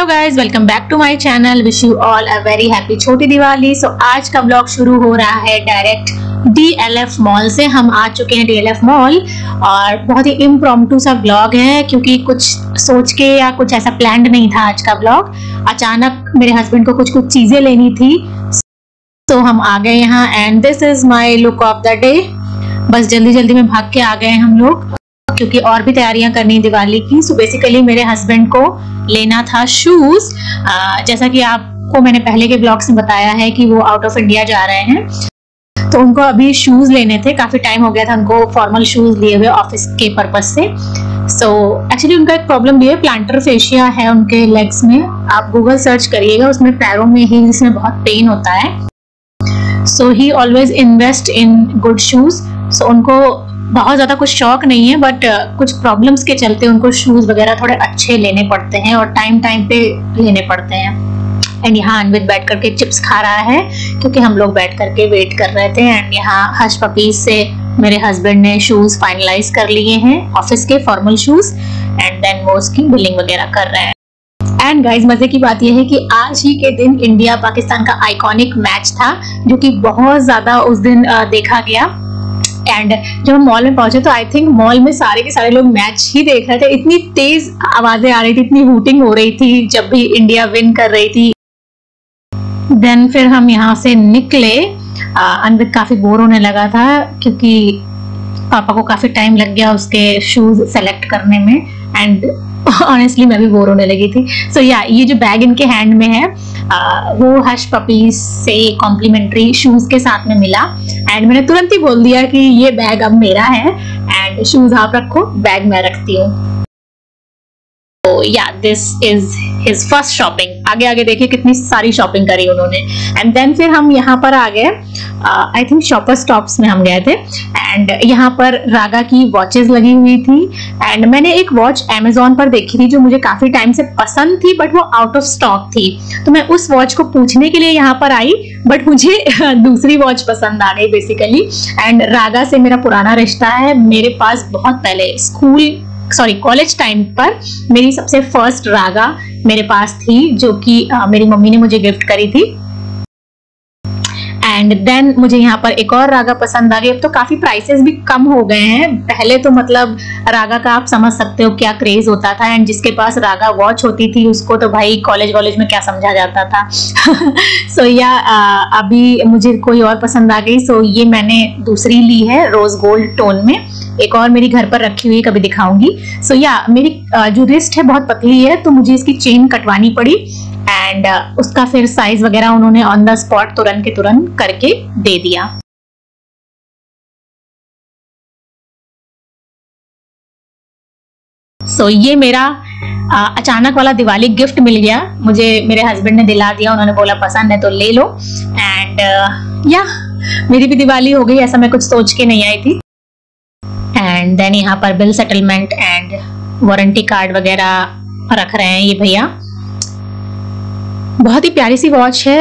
Hello guys, welcome back to my channel. Wish you all a very happy Chhoti Diwali. सो आज का blog शुरू हो रहा है डायरेक्ट DLF मॉल से। हम आ चुके हैं DLF मॉल और बहुत ही इम्प्रॉम्प्टू सा ब्लॉग है क्योंकि कुछ सोच के या कुछ ऐसा प्लान्ड नहीं था आज का ब्लॉग। अचानक मेरे हस्बैंड को कुछ चीजें लेनी थी तो हम आ गए यहाँ and this is my look of the day. बस जल्दी जल्दी में भाग के आ गए हम लोग क्योंकि और भी तैयारियां करनी है दिवाली की। सो बेसिकली मेरे हस्बैंड को लेना था शूज। जैसा कि आपको मैंने पहले के ब्लॉग्स में बताया है कि वो आउट ऑफ इंडिया जा रहे हैं तो उनको अभी शूज लेने थे। काफी टाइम हो गया था उनको फॉर्मल शूज लिए हुए ऑफिस के पर्पस से। सो एक्चुअली उनका एक प्रॉब्लम भी है, प्लांटर फेशिया है उनके लेग्स में। आप गूगल सर्च करिएगा, उसमें पैरों में हील्स में बहुत पेन होता है। So she always invest in good shoes. So उनको बहुत ज्यादा कुछ शौक नहीं है बट कुछ प्रॉब्लम्स के चलते उनको शूज वगैरह थोड़े अच्छे लेने पड़ते हैं और टाइम टाइम पे लेने पड़ते हैं। एंड यहाँ अनवित बैठ करके चिप्स खा रहा है क्योंकि हम लोग बैठ करके वेट कर रहे थे। एंड यहाँ हश पपीज से मेरे हस्बैंड ने शूज फाइनलाइज कर लिए हैं, ऑफिस के फॉर्मल शूज। एंड देन वो उसकी बिलिंग वगैरह कर रहे हैं। एंड गाइज मजे की बात यह है कि आज ही के दिन इंडिया पाकिस्तान का आइकॉनिक मैच था जो कि बहुत ज्यादा उस दिन देखा गया। एंड जब हम मॉल में पहुंचे तो आई थिंक मॉल में सारे के सारे लोग मैच ही देख रहे थे। इतनी तेज आवाजें आ रही थी, इतनी हूटिंग हो रही थी जब भी इंडिया विन कर रही थी। देन फिर हम यहाँ से निकले। अनवित काफी बोर होने लगा था क्योंकि पापा को काफी टाइम लग गया उसके शूज सेलेक्ट करने में। एंड ऑनेस्टली मैं भी बोर होने लगी थी। सो या ये जो बैग इनके हैंड में है वो हश पपीज से कॉम्प्लीमेंट्री शूज के साथ में मिला। एंड मैंने तुरंत ही बोल दिया कि ये बैग अब मेरा है एंड शूज आप रखो, बैग मैं रखती हूँ। तो या this is his first shopping. आगे आगे देखिए कितनी सारी शॉपिंग करी उन्होंने। एंड देन फिर हम यहाँ पर आ गए, आई थिंक शॉपर स्टॉप्स में हम गए थे। एंड यहाँ पर रागा की वॉचेस लगी हुई थी। एंड मैंने एक वॉच Amazon पर देखी थी जो मुझे काफी टाइम से पसंद थी बट वो आउट ऑफ स्टॉक थी। तो मैं उस वॉच को पूछने के लिए यहाँ पर आई बट मुझे दूसरी वॉच पसंद आ गई बेसिकली। एंड रागा से मेरा पुराना रिश्ता है। मेरे पास बहुत पहले कॉलेज टाइम पर मेरी सबसे फर्स्ट रागा मेरे पास थी जो कि मेरी मम्मी ने मुझे गिफ्ट करी थी। एंड देन मुझे यहाँ पर एक और रागा पसंद आ गई। अब तो काफी प्राइसेस भी कम हो गए हैं। पहले तो मतलब रागा का आप समझ सकते हो क्या क्रेज होता था। एंड जिसके पास रागा वॉच होती थी उसको तो भाई कॉलेज में क्या समझा जाता था। सो या अभी मुझे कोई और पसंद आ गई। सो ये मैंने दूसरी ली है रोज गोल्ड टोन में। एक और मेरी घर पर रखी हुई कभी दिखाऊंगी। सो या मेरी जो रिस्ट है बहुत पतली है तो मुझे इसकी चेन कटवानी पड़ी। एंड उसका फिर साइज वगैरह उन्होंने ऑन द स्पॉट तुरंत के तुरंत करके दे दिया। सो ये मेरा अचानक वाला दिवाली गिफ्ट मिल गया मुझे। मेरे हस्बैंड ने दिला दिया, उन्होंने बोला पसंद है तो ले लो। एंड या मेरी भी दिवाली हो गई, ऐसा मैं कुछ सोच के नहीं आई थी। एंड देन यहाँ पर bill settlement and warranty card वगैरह रख रहे हैं ये भैया। बहुत ही प्यारी सी वॉच है,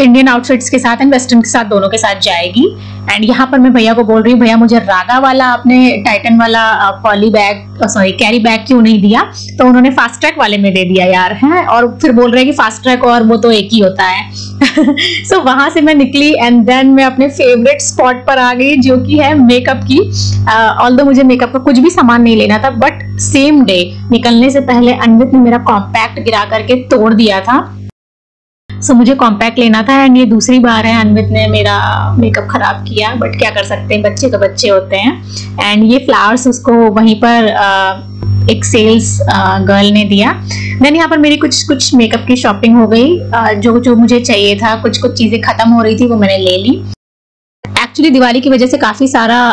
इंडियन आउटफिट्स के साथ एंड वेस्टर्न के साथ दोनों के साथ जाएगी। एंड यहाँ पर मैं भैया को बोल रही हूँ भैया मुझे रागा वाला आपने टाइटन वाला पॉली बैग कैरी बैग क्यों नहीं दिया। तो उन्होंने फास्ट ट्रैक वाले में दे दिया यार है। और फिर बोल रहे हैं कि फास्ट ट्रैक और वो तो एक ही होता है। सो वहां से मैं निकली एंड देन मैं अपने फेवरेट स्पॉट पर आ गई जो कि है मेकअप की। ऑल्दो मुझे मेकअप का कुछ भी सामान नहीं लेना था बट सेम डे निकलने से पहले अनवित ने मेरा कॉम्पैक्ट गिरा करके तोड़ दिया था। सो मुझे कॉम्पैक्ट लेना था एंड ये दूसरी बार है अनवित ने मेरा मेकअप खराब किया बट क्या कर सकते हैं, बच्चे तो बच्चे होते हैं। एंड ये फ्लावर्स उसको वहीं पर एक सेल्स गर्ल ने दिया। देन यहाँ पर मेरी कुछ मेकअप की शॉपिंग हो गई। जो मुझे चाहिए था, कुछ चीजें खत्म हो रही थी वो मैंने ले ली। एक्चुअली दिवाली की वजह से काफी सारा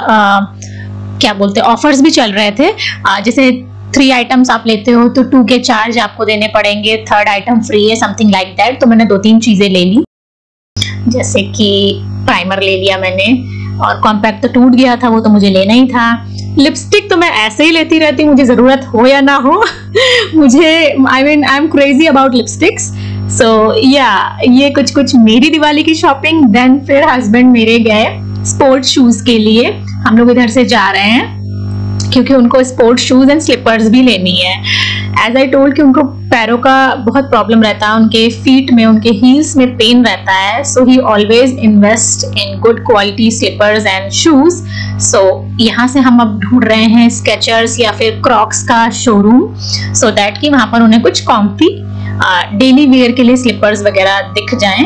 क्या बोलते हैं ऑफर्स भी चल रहे थे। जैसे 3 आइटम्स आप लेते हो तो 2 के चार्ज आपको देने पड़ेंगे, 3rd आइटम फ्री है, समथिंग लाइक दैट। तो मैंने 2-3 चीजें ले ली, जैसे कि प्राइमर ले लिया मैंने और कॉम्पैक्ट तो टूट गया था वो तो मुझे लेना ही था। लिपस्टिक तो मैं ऐसे ही लेती रहती हूँ, मुझे जरूरत हो या ना हो। मुझे I am crazy about lipsticks. So या ये कुछ मेरी दिवाली की शॉपिंग। देन फिर हस्बैंड मेरे गए स्पोर्ट्स शूज के लिए। हम लोग इधर से जा रहे हैं क्योंकि उनको स्पोर्ट शूज एंड स्लीपर्स भी लेनी है। एज आई टोल्ड कि उनको पैरों का बहुत प्रॉब्लम रहता है, उनके फीट में, उनके हील्स में पेन रहता है। So she always invest in good quality slippers and shoes. So यहाँ से हम अब ढूंढ रहे हैं स्केचर्स या फिर क्रॉक्स का शोरूम, सो दैट कि वहां पर उन्हें कुछ कॉम्फी डेली वेयर के लिए स्लीपर्स वगैरह दिख जाएं।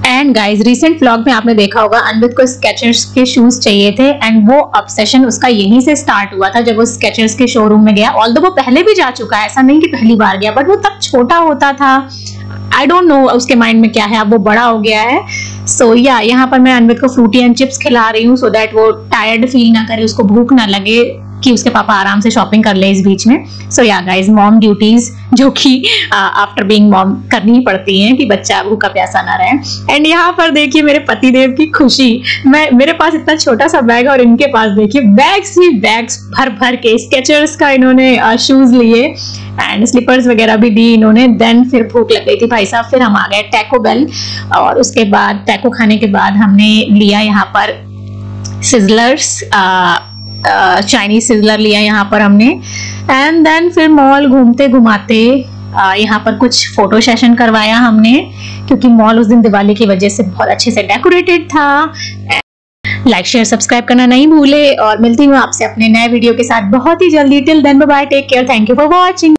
एंड गाइज रिसेंट व्लॉग में आपने देखा होगा अन्वित को स्केचर्स के शूज चाहिए थे एंड वो ऑब्सेशन उसका यहीं से स्टार्ट हुआ था जब वो स्केचर्स के शोरूम में गया। ऑल्दो वो पहले भी जा चुका है, ऐसा नहीं कि पहली बार गया, बट वो तब छोटा होता था। आई डोंट नो उसके माइंड में क्या है, अब वो बड़ा हो गया है। सो या यहाँ पर मैं अन्वित को फ्रूटी एंड चिप्स खिला रही हूँ सो दैट वो टायर्ड फील ना करे, उसको भूख ना लगे, कि उसके पापा आराम से शॉपिंग कर ले इस बीच में। सो या गाइज मॉम ड्यूटीज जो कि आफ्टर बीइंग मॉम करनी ही पड़ती हैं कि बच्चा भूखा प्यासा ना रहे। एंड यहाँ पर देखिए मेरे पतिदेव की खुशी, मेरे पास इतना छोटा सा बैग और इनके पास देखिए बैग्स ही बैग्स भर भर के स्केचर्स का इन्होंने शूज लिए एंड स्लीपर्स वगैरह भी दी इन्होंने। देन फिर भूख लग गई थी भाई साहब, फिर हम आ गए टैको बेल और उसके बाद टैको खाने के बाद हमने लिया यहाँ पर सिजलर्स, चाइनीज सिजलर लिया यहाँ पर हमने। एंड देन फिर मॉल घूमते घुमाते यहाँ पर कुछ फोटो सेशन करवाया हमने, क्योंकि मॉल उस दिन दिवाली की वजह से बहुत अच्छे से डेकोरेटेड था। लाइक शेयर सब्सक्राइब करना नहीं भूले और मिलती हूँ आपसे अपने नए वीडियो के साथ बहुत ही जल्दी। Till then bye bye, take care, thank you for watching.